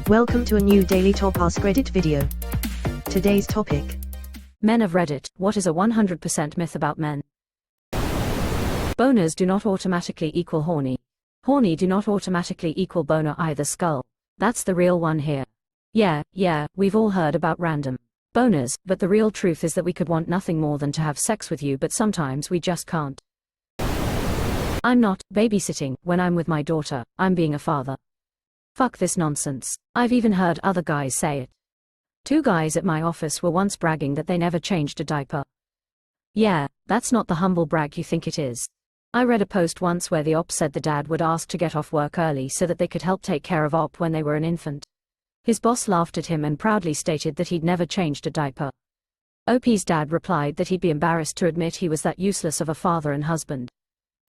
Welcome to a new daily top Askreddit video. Today's topic: Men of Reddit, what is a 100% myth about men? Boners do not automatically equal horny. Horny do not automatically equal boner either. Skull. That's the real one here. Yeah, we've all heard about random boners, but the real truth is that we could want nothing more than to have sex with you, but sometimes we just can't. I'm not babysitting when I'm with my daughter, I'm being a father. Fuck this nonsense. I've even heard other guys say it. 2 guys at my office were once bragging that they never changed a diaper. Yeah, that's not the humble brag you think it is. I read a post once where the op said the dad would ask to get off work early so that they could help take care of op when they were an infant. His boss laughed at him and proudly stated that he'd never changed a diaper. OP's dad replied that he'd be embarrassed to admit he was that useless of a father and husband.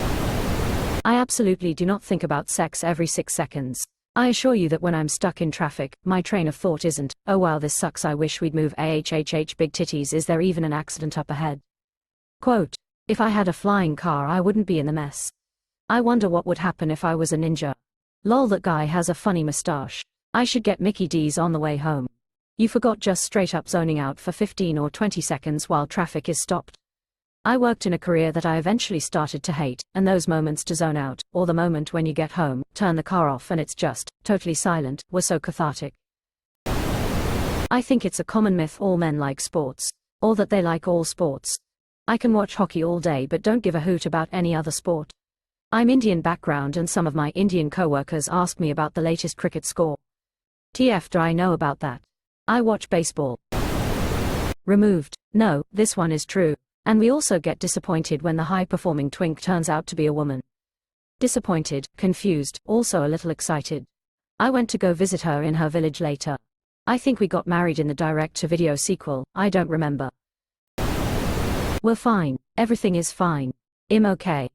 I absolutely do not think about sex every 6 seconds. I assure you that when I'm stuck in traffic, my train of thought isn't, oh wow this sucks, I wish we'd move, ahhh big titties, is there even an accident up ahead? Quote, if I had a flying car I wouldn't be in the mess. I wonder what would happen if I was a ninja. Lol, that guy has a funny mustache. I should get Mickey D's on the way home. You forgot just straight up zoning out for 15 or 20 seconds while traffic is stopped. I worked in a career that I eventually started to hate, and those moments to zone out, or the moment when you get home, turn the car off and it's just totally silent, were so cathartic. I think it's a common myth all men like sports, or that they like all sports. I can watch hockey all day but don't give a hoot about any other sport. I'm Indian background and some of my Indian co-workers ask me about the latest cricket score. TF do I know about that? I watch baseball. Removed. No, this one is true. And we also get disappointed when the high-performing twink turns out to be a woman. Disappointed, confused, also a little excited. I went to go visit her in her village later. I think we got married in the direct-to-video sequel, I don't remember. We're fine. Everything is fine. I'm okay.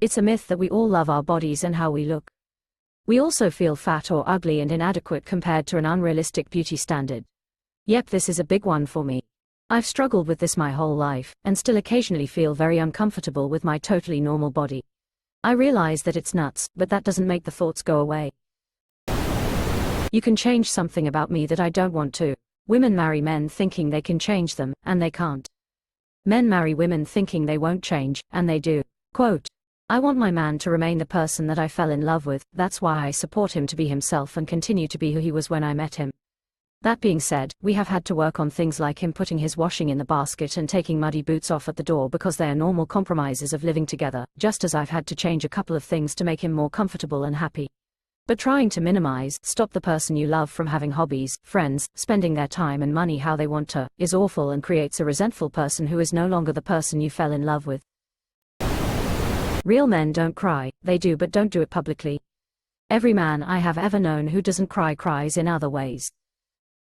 It's a myth that we all love our bodies and how we look. We also feel fat or ugly and inadequate compared to an unrealistic beauty standard. Yep, this is a big one for me. I've struggled with this my whole life, and still occasionally feel very uncomfortable with my totally normal body. I realize that it's nuts, but that doesn't make the thoughts go away. You can change something about me that I don't want to. Women marry men thinking they can change them, and they can't. Men marry women thinking they won't change, and they do. Quote, I want my man to remain the person that I fell in love with, that's why I support him to be himself and continue to be who he was when I met him. That being said, we have had to work on things like him putting his washing in the basket and taking muddy boots off at the door because they are normal compromises of living together, just as I've had to change a couple of things to make him more comfortable and happy. But trying to minimize, stop the person you love from having hobbies, friends, spending their time and money how they want to, is awful and creates a resentful person who is no longer the person you fell in love with. Real men don't cry, they do but don't do it publicly. Every man I have ever known who doesn't cry cries in other ways.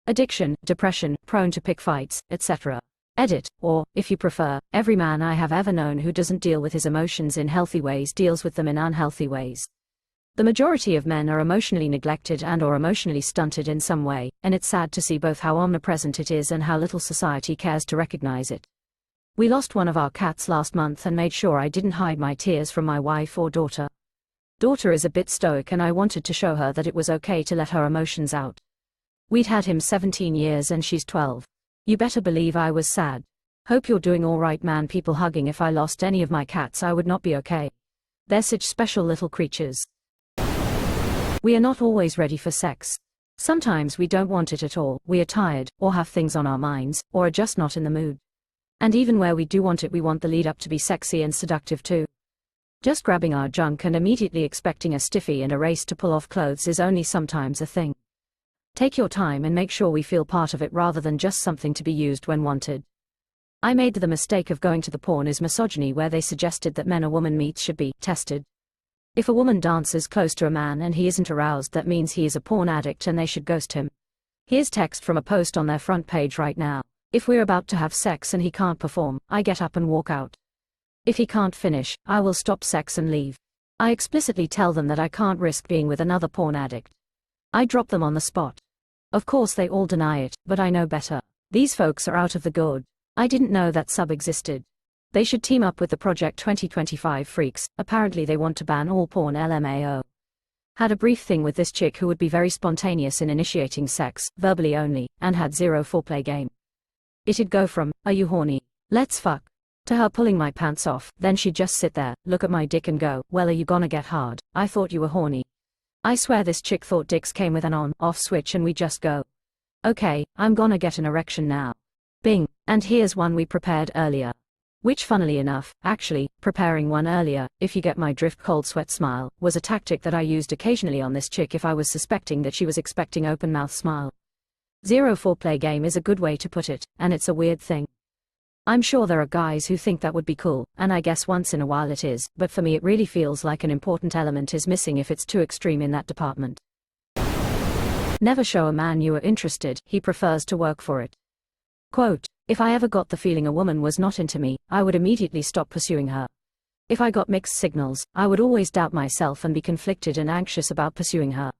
Addiction, depression, prone to pick fights, etc. Edit, or, if you prefer, every man I have ever known who doesn't deal with his emotions in healthy ways deals with them in unhealthy ways. The majority of men are emotionally neglected and or emotionally stunted in some way, and it's sad to see both how omnipresent it is and how little society cares to recognize it. We lost one of our cats last month and made sure I didn't hide my tears from my wife or daughter. Daughter is a bit stoic and I wanted to show her that it was okay to let her emotions out. We'd had him 17 years and she's 12. You better believe I was sad. Hope you're doing alright, man. People hugging. If I lost any of my cats I would not be okay. They're such special little creatures. We are not always ready for sex. Sometimes we don't want it at all, we are tired, or have things on our minds, or are just not in the mood. And even where we do want it, we want the lead up to be sexy and seductive too. Just grabbing our junk and immediately expecting a stiffy and a race to pull off clothes is only sometimes a thing. Take your time and make sure we feel part of it rather than just something to be used when wanted. I made the mistake of going to the Porn is Misogyny where they suggested that men or woman meets should be tested. If a woman dances close to a man and he isn't aroused, that means he is a porn addict and they should ghost him. Here's text from a post on their front page right now. If we're about to have sex and he can't perform, I get up and walk out. If he can't finish, I will stop sex and leave. I explicitly tell them that I can't risk being with another porn addict. I drop them on the spot. Of course they all deny it, but I know better. These folks are out of the good. I didn't know that sub existed. They should team up with the Project 2025 freaks, apparently they want to ban all porn LMAO. Had a brief thing with this chick who would be very spontaneous in initiating sex, verbally only, and had zero foreplay game. It'd go from, "Are you horny? Let's fuck," to her pulling my pants off, then she'd just sit there, look at my dick and go, "Well, are you gonna get hard? I thought you were horny." I swear this chick thought dicks came with an on-off switch and we just go, "Okay, I'm gonna get an erection now." Bing, and here's one we prepared earlier. Which funnily enough, actually, preparing one earlier, if you get my drift, cold sweat smile, was a tactic that I used occasionally on this chick if I was suspecting that she was expecting open mouth smile. Zero foreplay game is a good way to put it, and it's a weird thing. I'm sure there are guys who think that would be cool, and I guess once in a while it is, but for me it really feels like an important element is missing if it's too extreme in that department. Never show a man you are interested, he prefers to work for it. Quote, "If I ever got the feeling a woman was not into me, I would immediately stop pursuing her. If I got mixed signals, I would always doubt myself and be conflicted and anxious about pursuing her.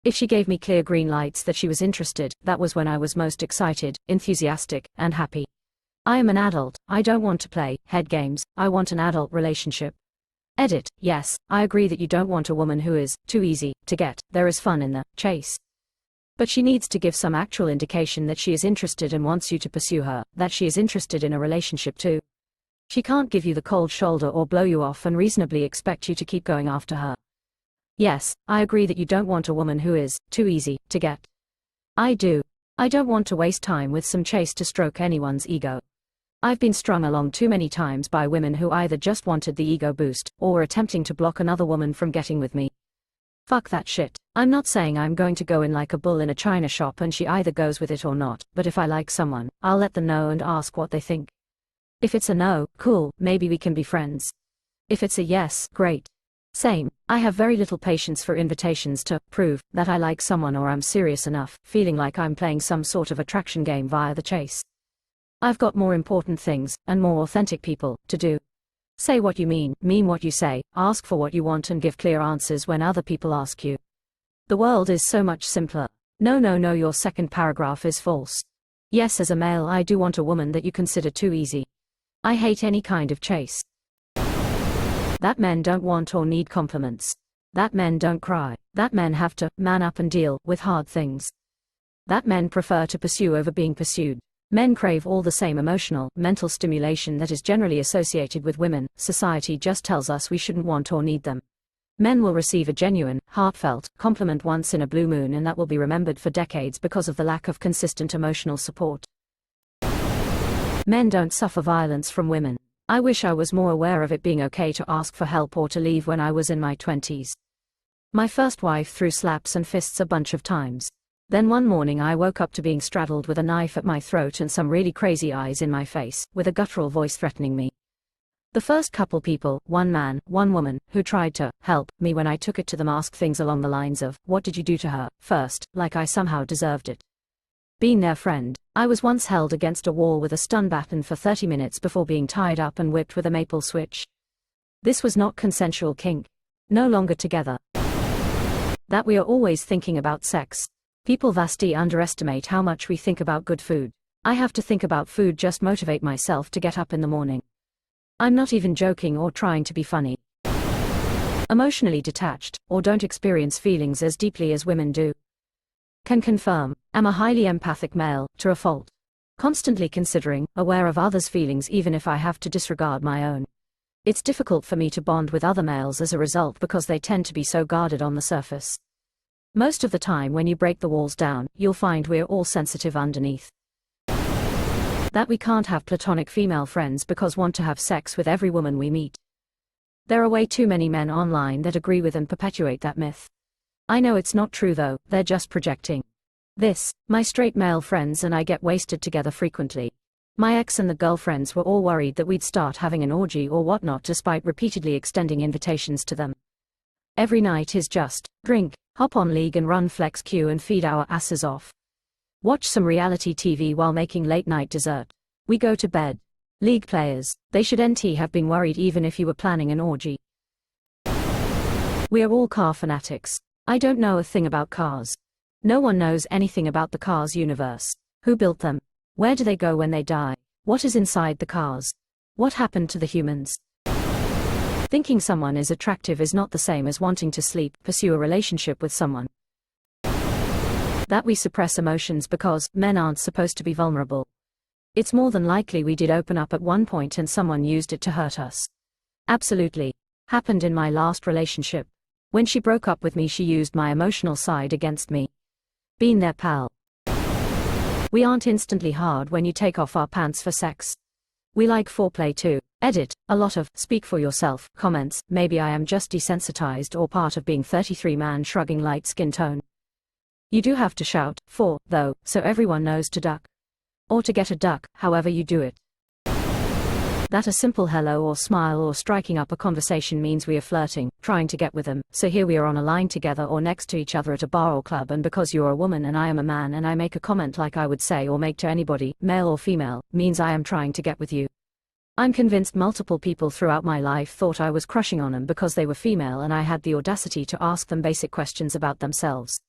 If she gave me clear green lights that she was interested, that was when I was most excited, enthusiastic, and happy. I am an adult, I don't want to play head games, I want an adult relationship." Edit, yes, I agree that you don't want a woman who is too easy to get, there is fun in the chase. But she needs to give some actual indication that she is interested and wants you to pursue her, that she is interested in a relationship too. She can't give you the cold shoulder or blow you off and reasonably expect you to keep going after her. Yes, I agree that you don't want a woman who is too easy to get. I do. I don't want to waste time with some chase to stroke anyone's ego. I've been strung along too many times by women who either just wanted the ego boost, or were attempting to block another woman from getting with me. Fuck that shit. I'm not saying I'm going to go in like a bull in a china shop and she either goes with it or not, but if I like someone, I'll let them know and ask what they think. If it's a no, cool, maybe we can be friends. If it's a yes, great. Same, I have very little patience for invitations to prove that I like someone or I'm serious enough, feeling like I'm playing some sort of attraction game via the chase. I've got more important things, and more authentic people, to do. Say what you mean what you say, ask for what you want and give clear answers when other people ask you. The world is so much simpler. No, your second paragraph is false. Yes, as a male I do want a woman that you consider too easy. I hate any kind of chase. That men don't want or need compliments. That men don't cry. That men have to man up and deal with hard things. That men prefer to pursue over being pursued. Men crave all the same emotional, mental stimulation that is generally associated with women. Society just tells us we shouldn't want or need them. Men will receive a genuine, heartfelt compliment once in a blue moon and that will be remembered for decades because of the lack of consistent emotional support. Men don't suffer violence from women. I wish I was more aware of it being okay to ask for help or to leave when I was in my 20s. My first wife threw slaps and fists a bunch of times. Then one morning I woke up to being straddled with a knife at my throat and some really crazy eyes in my face, with a guttural voice threatening me. The first couple people, one man, one woman, who tried to help me when I took it to them asked things along the lines of, "What did you do to her?" first, like I somehow deserved it. Being their friend, I was once held against a wall with a stun baton for 30 minutes before being tied up and whipped with a maple switch. This was not consensual kink. No longer together. That we are always thinking about sex. People vastly underestimate how much we think about good food. I have to think about food just motivate myself to get up in the morning. I'm not even joking or trying to be funny. Emotionally detached, or don't experience feelings as deeply as women do. Can confirm, am a highly empathic male, to a fault. Constantly considering, aware of others' feelings even if I have to disregard my own. It's difficult for me to bond with other males as a result because they tend to be so guarded on the surface. Most of the time when you break the walls down, you'll find we're all sensitive underneath. That we can't have platonic female friends because want to have sex with every woman we meet. There are way too many men online that agree with and perpetuate that myth. I know it's not true though, they're just projecting. This, my straight male friends and I get wasted together frequently. My ex and the girlfriends were all worried that we'd start having an orgy or whatnot despite repeatedly extending invitations to them. Every night is just, drink, hop on League and run flex queue and feed our asses off. Watch some reality TV while making late night dessert. We go to bed. League players, they should have been worried even if you were planning an orgy. We are all car fanatics. I don't know a thing about cars. No one knows anything about the cars universe. Who built them? Where do they go when they die? What is inside the cars? What happened to the humans? Thinking someone is attractive is not the same as wanting to pursue a relationship with someone. That we suppress emotions because men aren't supposed to be vulnerable. It's more than likely we did open up at one point and someone used it to hurt us. Absolutely. Happened in my last relationship. When she broke up with me, she used my emotional side against me. Been there, pal. We aren't instantly hard when you take off our pants for sex. We like foreplay too. Edit, a lot of, speak for yourself, comments, maybe I am just desensitized or part of being 33 man shrugging light skin tone. You do have to shout, though, so everyone knows to duck. Or to get a duck, however you do it. That a simple hello or smile or striking up a conversation means we are flirting, trying to get with them, so here we are on a line together or next to each other at a bar or club, and because you're a woman and I am a man and I make a comment like I would say or make to anybody, male or female, means I am trying to get with you. I'm convinced multiple people throughout my life thought I was crushing on them because they were female and I had the audacity to ask them basic questions about themselves.